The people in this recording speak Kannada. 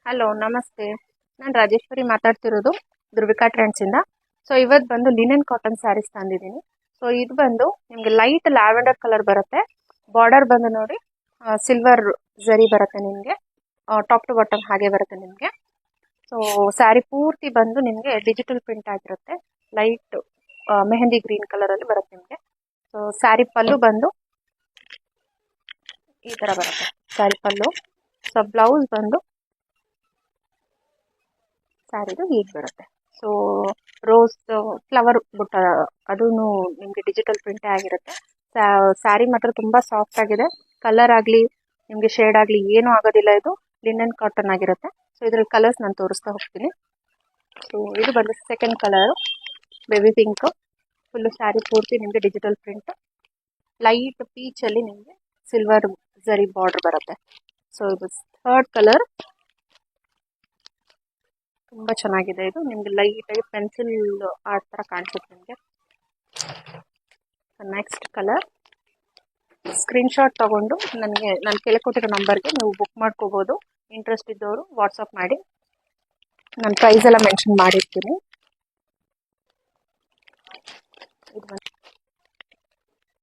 ಹಲೋ ನಮಸ್ತೆ. ನಾನು ರಾಜೇಶ್ವರಿ ಮಾತಾಡ್ತಿರೋದು ಧ್ರುವಿಕಾ ಟ್ರೆಂಡ್ಸಿಂದ. ಸೊ ಇವತ್ತು ಬಂದು ಲಿನನ್ ಕಾಟನ್ ಸ್ಯಾರೀಸ್ ತಂದಿದ್ದೀನಿ. ಸೊ ಇದು ಬಂದು ನಿಮಗೆ ಲೈಟ್ ಲ್ಯಾವೆಂಡರ್ ಕಲರ್ ಬರುತ್ತೆ. ಬಾರ್ಡರ್ ಬಂದು ನೋಡಿ ಸಿಲ್ವರ್ ಜರಿ ಬರುತ್ತೆ ನಿಮಗೆ. ಟಾಪ್ ಟು ಬಾಟಮ್ ಹಾಗೆ ಬರುತ್ತೆ ನಿಮಗೆ. ಸೊ ಸ್ಯಾರಿ ಪೂರ್ತಿ ಬಂದು ನಿಮಗೆ ಡಿಜಿಟಲ್ ಪ್ರಿಂಟ್ ಆಗಿರುತ್ತೆ. ಲೈಟ್ ಮೆಹಂದಿ ಗ್ರೀನ್ ಕಲರಲ್ಲಿ ಬರುತ್ತೆ ನಿಮಗೆ. ಸೊ ಸ್ಯಾರಿ ಪಲ್ಲು ಬಂದು ಈ ಥರ ಬರುತ್ತೆ ಸ್ಯಾರಿ ಪಲ್ಲು. ಸೊ ಬ್ಲೌಸ್ ಬಂದು ಸ್ಯಾರಿದು ಹೀಗೆ ಬರುತ್ತೆ. ಸೊ ರೋಸ್ ಫ್ಲವರ್ ಬುಟ್ಟ ಅದೂ ನಿಮಗೆ ಡಿಜಿಟಲ್ ಪ್ರಿಂಟೇ ಆಗಿರುತ್ತೆ. ಸ್ಯಾರಿ ಮಾತ್ರ ತುಂಬ ಸಾಫ್ಟ್ ಆಗಿದೆ. ಕಲರ್ ಆಗಲಿ ನಿಮಗೆ ಶೇಡ್ ಆಗಲಿ ಏನೂ ಆಗೋದಿಲ್ಲ. ಇದು ಲಿನನ್ ಕಾಟನ್ ಆಗಿರುತ್ತೆ. ಸೊ ಇದರಲ್ಲಿ ಕಲರ್ಸ್ ನಾನು ತೋರಿಸ್ತಾ ಹೋಗ್ತೀನಿ. ಸೊ ಇದು ಬಂದು second colour baby pink. Full sari ಪೂರ್ತಿ ನಿಮಗೆ ಡಿಜಿಟಲ್ ಪ್ರಿಂಟ್. ಲೈಟ್ ಪೀಚಲ್ಲಿ ನಿಮಗೆ ಸಿಲ್ವರ್ ಜರಿ ಬಾರ್ಡರ್ ಬರುತ್ತೆ. ಸೊ ಇದು ಥರ್ಡ್ ಕಲರ್. ತುಂಬ ಚೆನ್ನಾಗಿದೆ. ಇದು ನಿಮಗೆ ಲೈಟಾಗಿ ಪೆನ್ಸಿಲ್ ಆ ಥರ ಕಾಣಿಸುತ್ತೆ ನಿಮಗೆ. Next colour. ಸ್ಕ್ರೀನ್ಶಾಟ್ ತೊಗೊಂಡು ನಾನು ಕೆಳಗೆ ಕೊಟ್ಟಿರೋ ನಂಬರ್ಗೆ ನೀವು ಬುಕ್ ಮಾಡ್ಕೋಬೋದು. ಇಂಟ್ರೆಸ್ಟ್ ಇದ್ದವರು ವಾಟ್ಸಪ್ ಮಾಡಿ. ನಾನು ಪ್ರೈಸ್ ಎಲ್ಲ ಮೆನ್ಷನ್ ಮಾಡಿರ್ತೀನಿ. ಇದು